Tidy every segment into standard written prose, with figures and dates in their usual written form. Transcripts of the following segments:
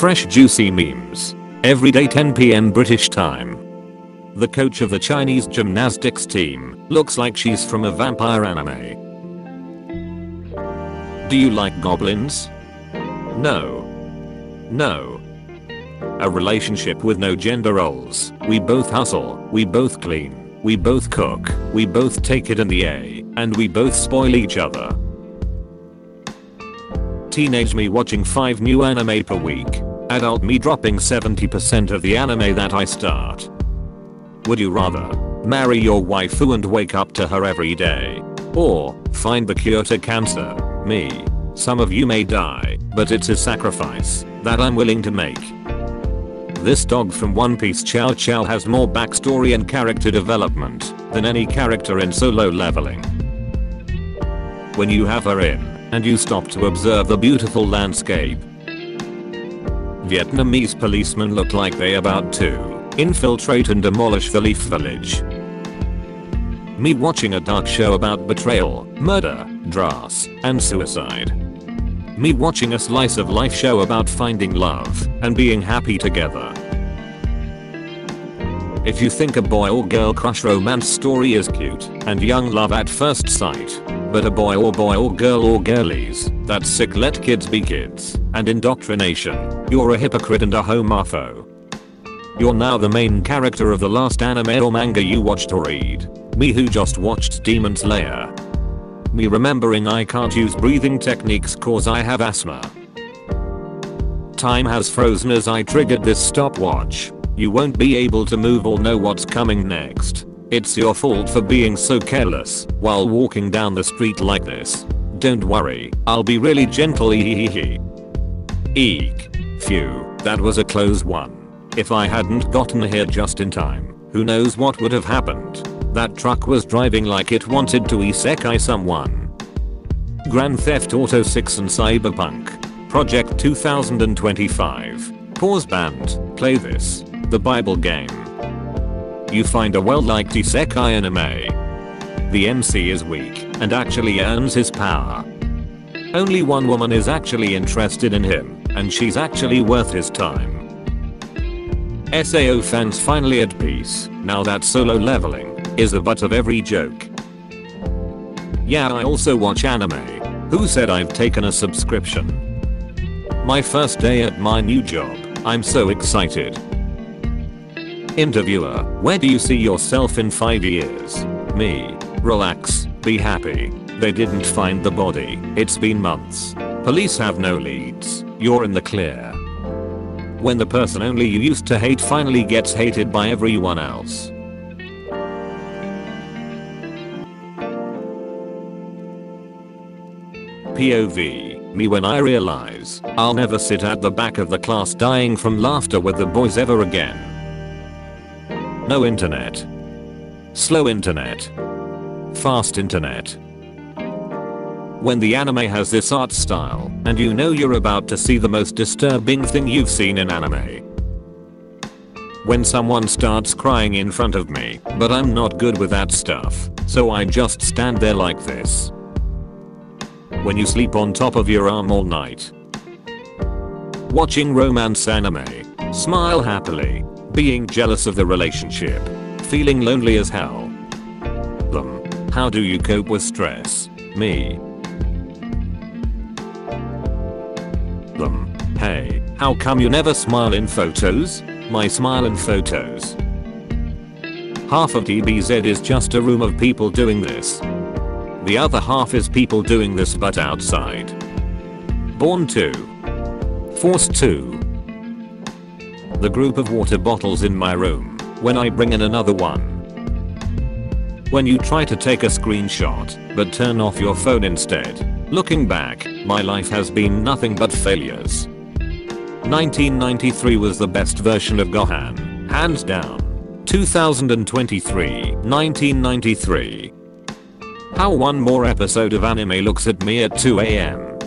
Fresh juicy memes. Every day 10 p.m. British time. The coach of the Chinese gymnastics team looks like she's from a vampire anime. Do you like goblins? No. No. A relationship with no gender roles. We both hustle, we both clean, we both cook, we both take it in the A, and we both spoil each other. Teenage me watching 5 new anime per week. Adult me dropping 70% of the anime that I start. Would you rather marry your waifu and wake up to her every day? Or find the cure to cancer? Me. Some of you may die, but it's a sacrifice that I'm willing to make. This dog from One Piece Chow Chow has more backstory and character development than any character in Solo Leveling. When you have her in, and you stop to observe the beautiful landscape. Vietnamese policemen look like they about to infiltrate and demolish the Leaf Village. Me watching a dark show about betrayal, murder, dross, and suicide. Me watching a slice of life show about finding love and being happy together. If you think a boy or girl crush romance story is cute and young love at first sight, but a boy or girl or girlies, that's sick, let kids be kids, and indoctrination, you're a hypocrite and a homophobe. You're now the main character of the last anime or manga you watched or read. Me who just watched Demon Slayer. Me remembering I can't use breathing techniques cause I have asthma. Time has frozen as I triggered this stopwatch. You won't be able to move or know what's coming next. It's your fault for being so careless while walking down the street like this. Don't worry, I'll be really gentle. Eek. Phew, that was a close one. If I hadn't gotten here just in time, who knows what would have happened. That truck was driving like it wanted to isekai someone. Grand Theft Auto 6 and Cyberpunk. Project 2025. Pause band, play this. The Bible game. You find a well-liked isekai anime. The MC is weak and actually earns his power. Only one woman is actually interested in him, and she's actually worth his time. SAO fans finally at peace, now that Solo Leveling is the butt of every joke. Yeah, I also watch anime. Who said I've taken a subscription? My first day at my new job, I'm so excited. Interviewer, where do you see yourself in 5 years? Me. Relax, be happy. They didn't find the body, it's been months. Police have no leads, you're in the clear. When the person only you used to hate finally gets hated by everyone else. POV, me when I realize I'll never sit at the back of the class dying from laughter with the boys ever again. No internet. Slow internet. Fast internet. When the anime has this art style, and you know you're about to see the most disturbing thing you've seen in anime. When someone starts crying in front of me, but I'm not good with that stuff, so I just stand there like this. When you sleep on top of your arm all night. Watching romance anime. Smile happily. Being jealous of the relationship. Feeling lonely as hell. How do you cope with stress? Me. Hey, how come you never smile in photos? My smile in photos. Half of DBZ is just a room of people doing this. The other half is people doing this but outside. Born to. Forced to. The group of water bottles in my room, when I bring in another one. When you try to take a screenshot, but turn off your phone instead. Looking back, my life has been nothing but failures. 1993 was the best version of Gohan, hands down. 2023, 1993. How one more episode of anime looks at me at 2 AM.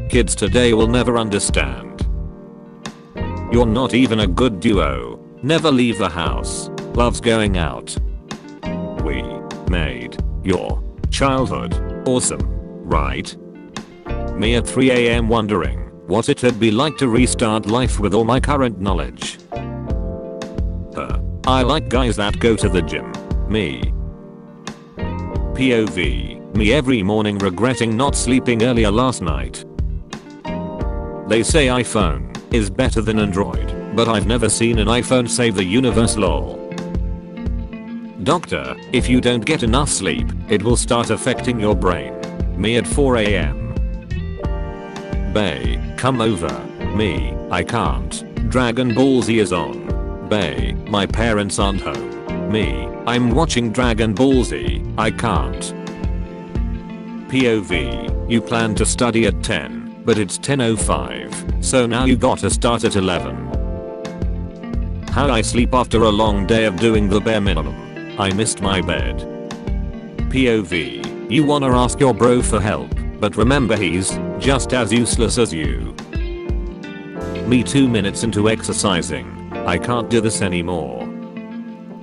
Kids today will never understand. You're not even a good duo. Never leave the house. Loves going out. We made your childhood awesome, right? Me at 3 AM wondering what it'd be like to restart life with all my current knowledge. I like guys that go to the gym. Me. POV, me every morning regretting not sleeping earlier last night. They say iPhone is better than Android, but I've never seen an iPhone save the universe lol. Doctor, if you don't get enough sleep, it will start affecting your brain. Me at 4 AM. Bae, come over. Me, I can't. Dragon Ball Z is on. Bae, my parents aren't home. Me, I'm watching Dragon Ball Z, I can't. POV, you plan to study at 10, but it's 10:05, so now you gotta start at 11. How I sleep after a long day of doing the bare minimum. I missed my bed. POV, you wanna ask your bro for help, but remember he's just as useless as you. Me 2 minutes into exercising. I can't do this anymore.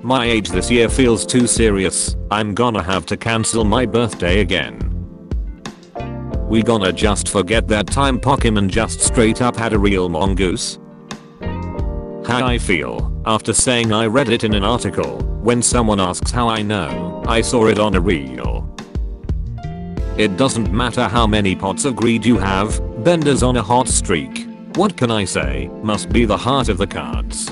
My age this year feels too serious. I'm gonna have to cancel my birthday again. We gonna just forget that time Pokemon just straight up had a real mongoose? How I feel after saying I read it in an article when someone asks how I know I saw it on a reel. It doesn't matter how many pots of greed you have, Bender's on a hot streak. What can I say? Must be the heart of the cards.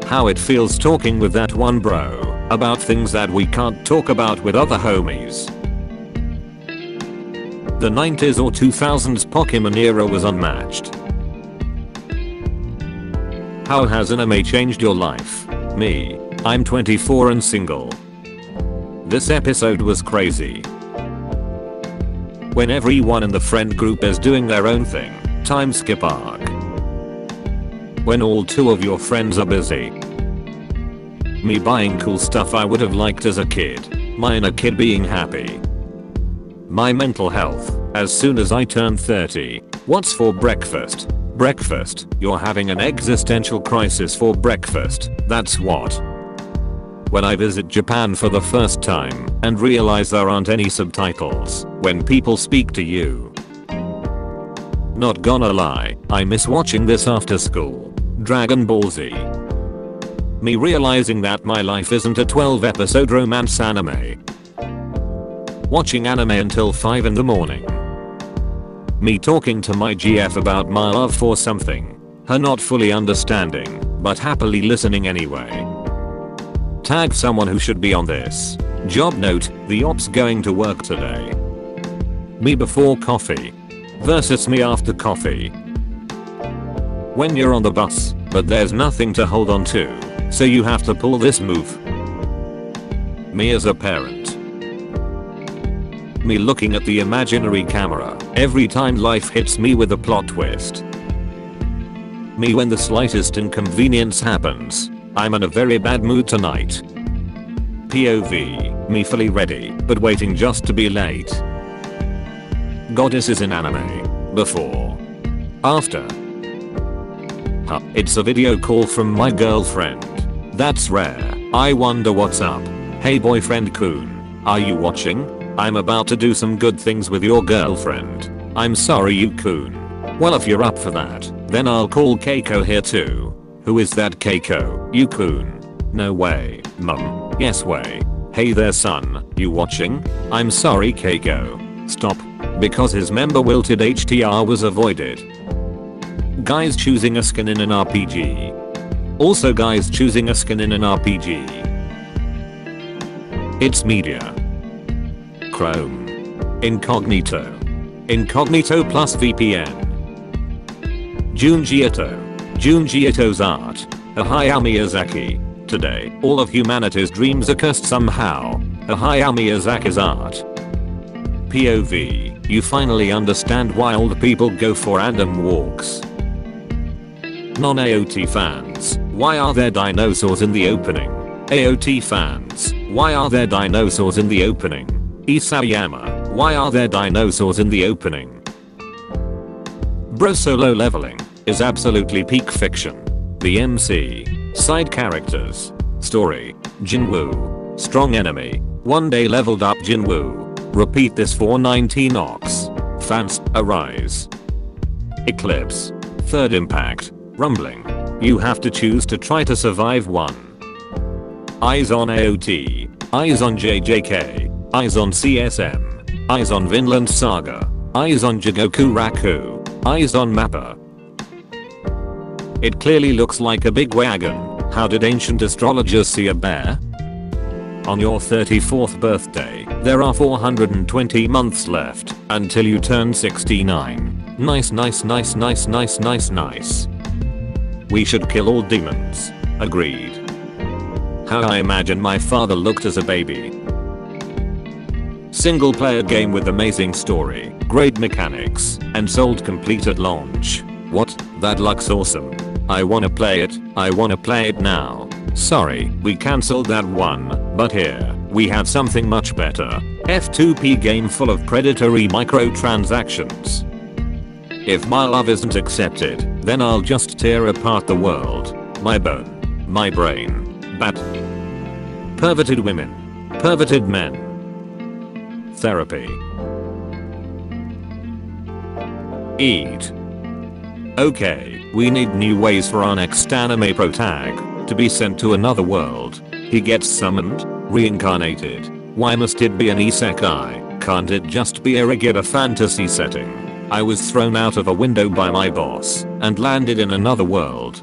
How it feels talking with that one bro about things that we can't talk about with other homies. The 90s or 2000s Pokemon era was unmatched. How has anime changed your life? Me, I'm 24 and single. This episode was crazy. When everyone in the friend group is doing their own thing, time skip arc. When all 2 of your friends are busy. Me buying cool stuff I would have liked as a kid. My inner kid being happy. My mental health, as soon as I turn 30. What's for breakfast? Breakfast, you're having an existential crisis for breakfast, that's what. When I visit Japan for the first time and realize there aren't any subtitles when people speak to you. Not gonna lie, I miss watching this after school. Dragon Ball Z. Me realizing that my life isn't a 12-episode romance anime. Watching anime until 5 in the morning. Me talking to my GF about my love for something. Her not fully understanding, but happily listening anyway. Tag someone who should be on this. Job note, the ops going to work today. Me before coffee. Versus me after coffee. When you're on the bus, but there's nothing to hold on to, so you have to pull this move. Me as a parent. Me looking at the imaginary camera every time life hits me with a plot twist. Me when the slightest inconvenience happens. I'm in a very bad mood tonight. POV, me fully ready, but waiting just to be late. Goddesses in anime. Before. After. Huh, it's a video call from my girlfriend. That's rare. I wonder what's up. Hey boyfriend Kun. Are you watching? I'm about to do some good things with your girlfriend. I'm sorry you Kun. Well if you're up for that, then I'll call Keiko here too. Who is that Keiko? You Kun. No way, mum. Yes way. Hey there son, you watching? I'm sorry Keiko. Stop. Because his member wilted HTR was avoided. Guys choosing a skin in an RPG. Also guys choosing a skin in an RPG. It's media. Chrome. Incognito. Incognito plus VPN. Junji Ito's art. Hayao Miyazaki. Today, all of humanity's dreams are cursed somehow. Hayao Miyazaki's art. POV, you finally understand why old people go for random walks. Non-AOT fans, why are there dinosaurs in the opening? AOT fans, why are there dinosaurs in the opening? Isayama, why are there dinosaurs in the opening? Bro Solo Leveling is absolutely peak fiction. The MC, side characters, story, Jinwoo, strong enemy, one day leveled up Jinwoo. Repeat this for 19 ox. Fans, arise. Eclipse. Third impact. Rumbling. You have to choose to try to survive one. Eyes on AOT. Eyes on JJK. Eyes on CSM. Eyes on Vinland Saga. Eyes on Jigoku Raku. Eyes on Mappa. It clearly looks like a big wagon. How did ancient astrologers see a bear? On your 34th birthday, there are 420 months left until you turn 69. Nice. We should kill all demons. Agreed. How I imagine my father looked as a baby. Single player game with amazing story, great mechanics, and sold complete at launch. What? That looks awesome. I wanna play it. I wanna play it now. Sorry, we cancelled that one, but here, we have something much better. F2P game full of predatory microtransactions. If my love isn't accepted, then I'll just tear apart the world. My bone. My brain. Bat. Perverted women. Perverted men. Therapy. Eat. Okay, we need new ways for our next anime protag to be sent to another world. He gets summoned, reincarnated. Why must it be an isekai? Can't it just be a regular fantasy setting? I was thrown out of a window by my boss and landed in another world.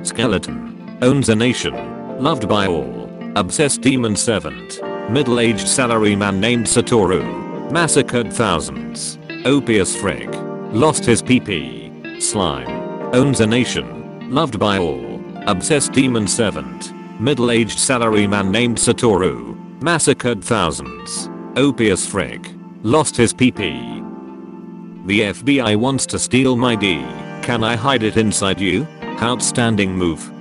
Skeleton. Owns a nation. Loved by all. Obsessed demon servant. Middle-aged salaryman named Satoru. Massacred thousands. Opius frig. Lost his PP. Slime. Owns a nation. Loved by all. Obsessed demon servant. Middle-aged salaryman named Satoru. Massacred thousands. Opius frig. Lost his PP. The FBI wants to steal my D. Can I hide it inside you? Outstanding move.